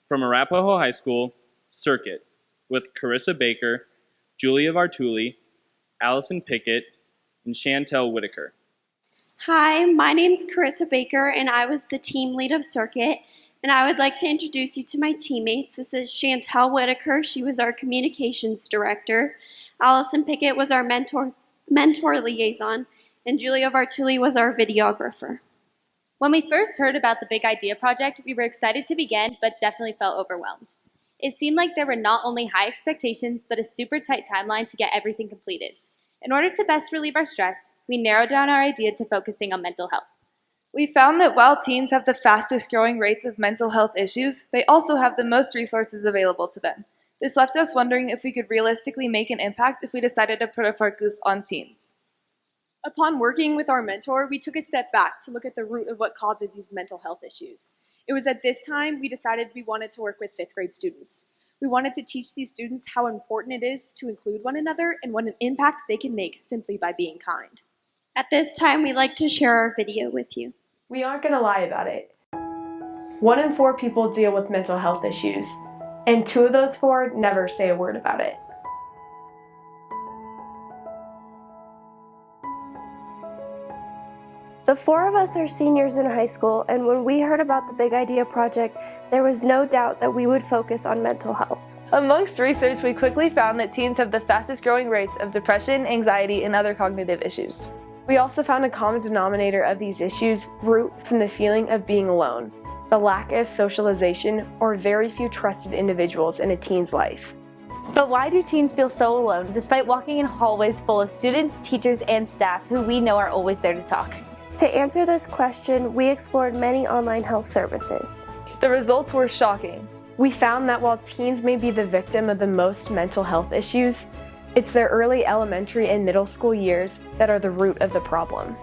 From Arapahoe High School, Circuit, with Carissa Baker, Julia Vartuli, Allison Pickett, and Chantel Whitaker. Hi, my name's Carissa Baker, and I was the team lead of Circuit. And I would like to introduce you to my teammates. This is Chantel Whitaker. She was our communications director. Allison Pickett was our mentor liaison. And Julia Vartuli was our videographer. When we first heard about the Big Idea project, we were excited to begin, but definitely felt overwhelmed. It seemed like there were not only high expectations, but a super tight timeline to get everything completed. In order to best relieve our stress, we narrowed down our idea to focusing on mental health. We found that while teens have the fastest growing rates of mental health issues, they also have the most resources available to them. This left us wondering if we could realistically make an impact if we decided to put a focus on teens. Upon working with our mentor, we took a step back to look at the root of what causes these mental health issues. It was at this time we decided we wanted to work with fifth grade students. We wanted to teach these students how important it is to include one another and what an impact they can make simply by being kind. At this time, we'd like to share our video with you. We aren't going to lie about it. 1 in 4 people deal with mental health issues, and 2 of those 4 never say a word about it. The 4 of us are seniors in high school, and when we heard about the Big Idea project, there was no doubt that we would focus on mental health. Amongst research, we quickly found that teens have the fastest growing rates of depression, anxiety, and other cognitive issues. We also found a common denominator of these issues root from the feeling of being alone, the lack of socialization, or very few trusted individuals in a teen's life. But why do teens feel so alone, despite walking in hallways full of students, teachers, and staff who we know are always there to talk? To answer this question, we explored many online health services. The results were shocking. We found that while teens may be the victim of the most mental health issues, it's their early elementary and middle school years that are the root of the problem.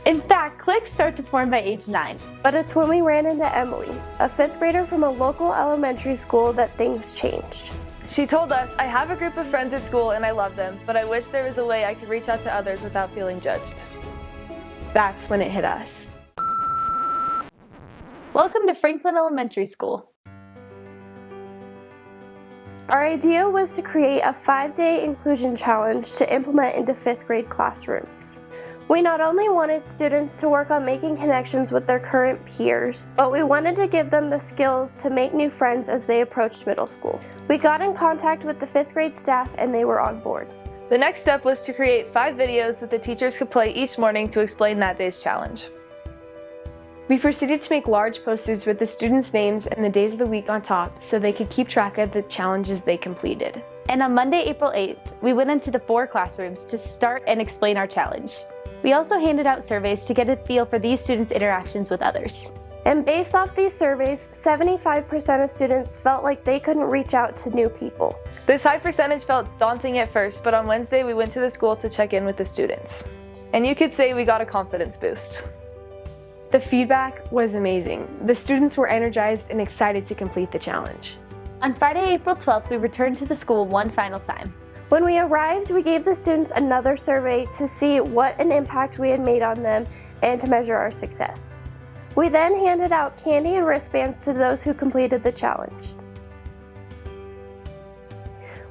In fact, cliques start to form by age 9. But it's when we ran into Emily, a 5th grader from a local elementary school, that things changed. She told us, "I have a group of friends at school and I love them, but I wish there was a way I could reach out to others without feeling judged." That's when it hit us. Welcome to Franklin Elementary School. Our idea was to create a 5-day inclusion challenge to implement into 5th grade classrooms. We not only wanted students to work on making connections with their current peers, but we wanted to give them the skills to make new friends as they approached middle school. We got in contact with the 5th grade staff and they were on board. The next step was to create 5 videos that the teachers could play each morning to explain that day's challenge. We proceeded to make large posters with the students' names and the days of the week on top so they could keep track of the challenges they completed. And on Monday, April 8th, we went into the 4 classrooms to start and explain our challenge. We also handed out surveys to get a feel for these students' interactions with others. And based off these surveys, 75% of students felt like they couldn't reach out to new people. This high percentage felt daunting at first, but on Wednesday we went to the school to check in with the students. And you could say we got a confidence boost. The feedback was amazing. The students were energized and excited to complete the challenge. On Friday, April 12th, we returned to the school one final time. When we arrived, we gave the students another survey to see what an impact we had made on them and to measure our success. We then handed out candy and wristbands to those who completed the challenge.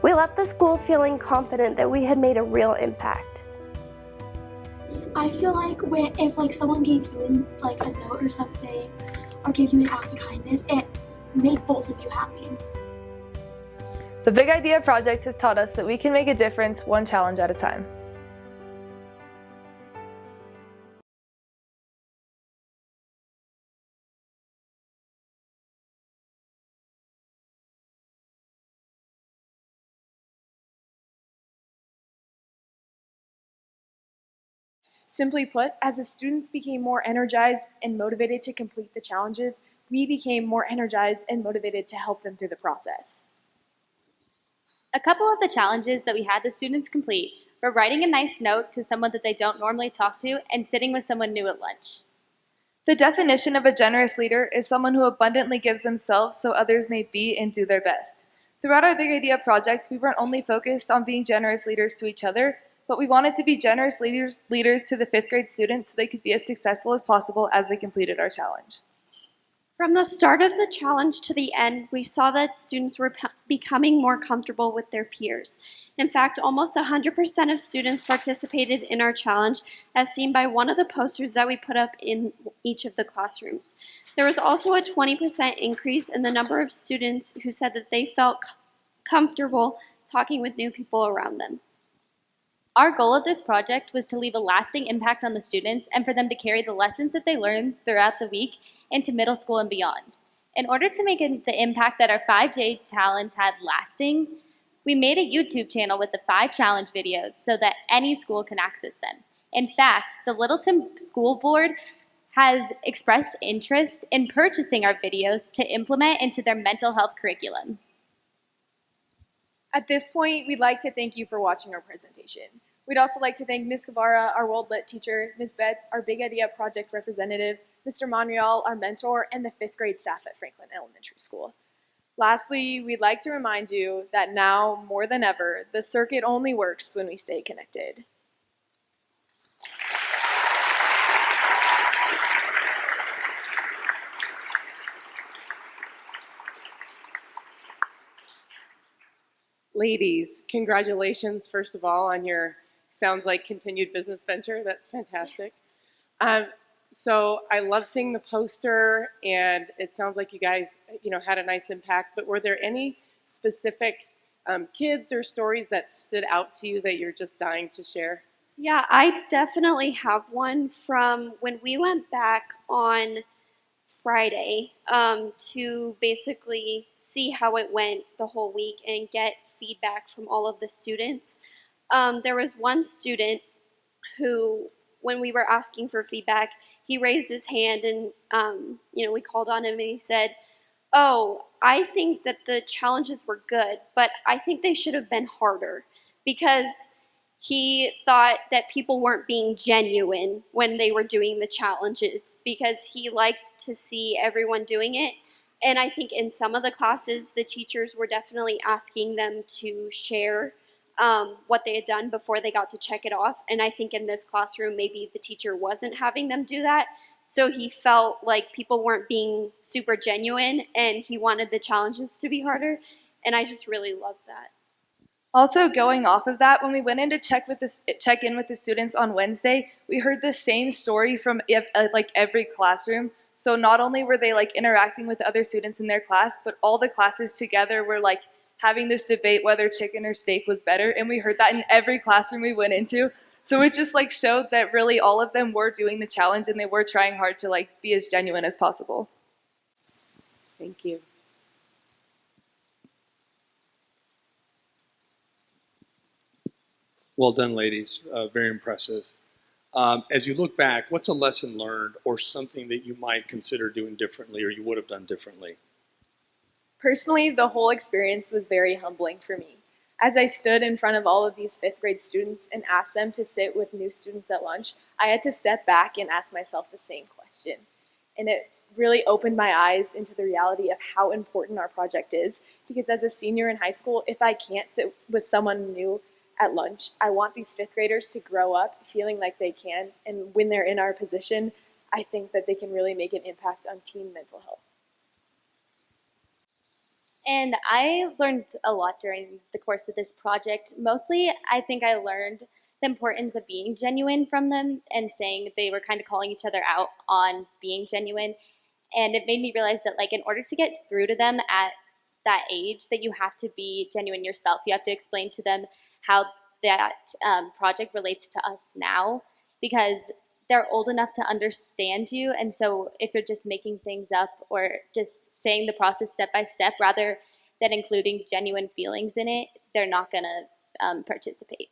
We left the school feeling confident that we had made a real impact. I feel like if someone gave you a note or something, or gave you an act of kindness, it made both of you happy. The Big Idea project has taught us that we can make a difference one challenge at a time. Simply put, as the students became more energized and motivated to complete the challenges, we became more energized and motivated to help them through the process. A couple of the challenges that we had the students complete were writing a nice note to someone that they don't normally talk to and sitting with someone new at lunch. The definition of a generous leader is someone who abundantly gives themselves so others may be and do their best. Throughout our Big Idea project, we weren't only focused on being generous leaders to each other, but we wanted to be generous leaders to the 5th grade students so they could be as successful as possible as they completed our challenge. From the start of the challenge to the end, we saw that students were becoming more comfortable with their peers. In fact, almost 100% of students participated in our challenge, as seen by one of the posters that we put up in each of the classrooms. There was also a 20% increase in the number of students who said that they felt comfortable talking with new people around them. Our goal of this project was to leave a lasting impact on the students and for them to carry the lessons that they learned throughout the week into middle school and beyond. In order to make the impact that our 5-day challenge had lasting, we made a YouTube channel with the 5 challenge videos so that any school can access them. In fact, the Littleton School Board has expressed interest in purchasing our videos to implement into their mental health curriculum. At this point, we'd like to thank you for watching our presentation. We'd also like to thank Ms. Guevara, our World Lit teacher, Ms. Betts, our Big Idea Project representative, Mr. Monreal, our mentor, and the 5th grade staff at Franklin Elementary School. Lastly, we'd like to remind you that now, more than ever, the circuit only works when we stay connected. Ladies, congratulations, first of all, on your, sounds like, continued business venture. That's fantastic. So I love seeing the poster, and it sounds like you guys, had a nice impact, but were there any specific kids or stories that stood out to you that you're just dying to share? Yeah, I definitely have one from when we went back on Friday to basically see how it went the whole week and get feedback from all of the students. There was one student who, when we were asking for feedback, he raised his hand and, we called on him and he said, "Oh, I think that the challenges were good, but I think they should have been harder," because he thought that people weren't being genuine when they were doing the challenges because he liked to see everyone doing it. And I think in some of the classes, the teachers were definitely asking them to share what they had done before they got to check it off. And I think in this classroom, maybe the teacher wasn't having them do that. So he felt like people weren't being super genuine and he wanted the challenges to be harder. And I just really loved that. Also, going off of that, when we went in to check in with the students on Wednesday, we heard the same story from every classroom. So not only were they interacting with other students in their class, but all the classes together were having this debate whether chicken or steak was better, and we heard that in every classroom we went into. So it just showed that really all of them were doing the challenge and they were trying hard to be as genuine as possible. Thank you. Well done, ladies. Very impressive. As you look back, what's a lesson learned or something that you might consider doing differently or you would have done differently? Personally, the whole experience was very humbling for me. As I stood in front of all of these 5th grade students and asked them to sit with new students at lunch, I had to step back and ask myself the same question. And it really opened my eyes into the reality of how important our project is, because as a senior in high school, if I can't sit with someone new at lunch, I want these 5th graders to grow up feeling like they can, and when they're in our position, I think that they can really make an impact on teen mental health. And I learned a lot during the course of this project. Mostly, I think I learned the importance of being genuine from them and saying they were kind of calling each other out on being genuine. And it made me realize that in order to get through to them at that age, that you have to be genuine yourself. You have to explain to them how that project relates to us now, because they're old enough to understand you. And so if you're just making things up or just saying the process step by step rather than including genuine feelings in it, they're not going to participate.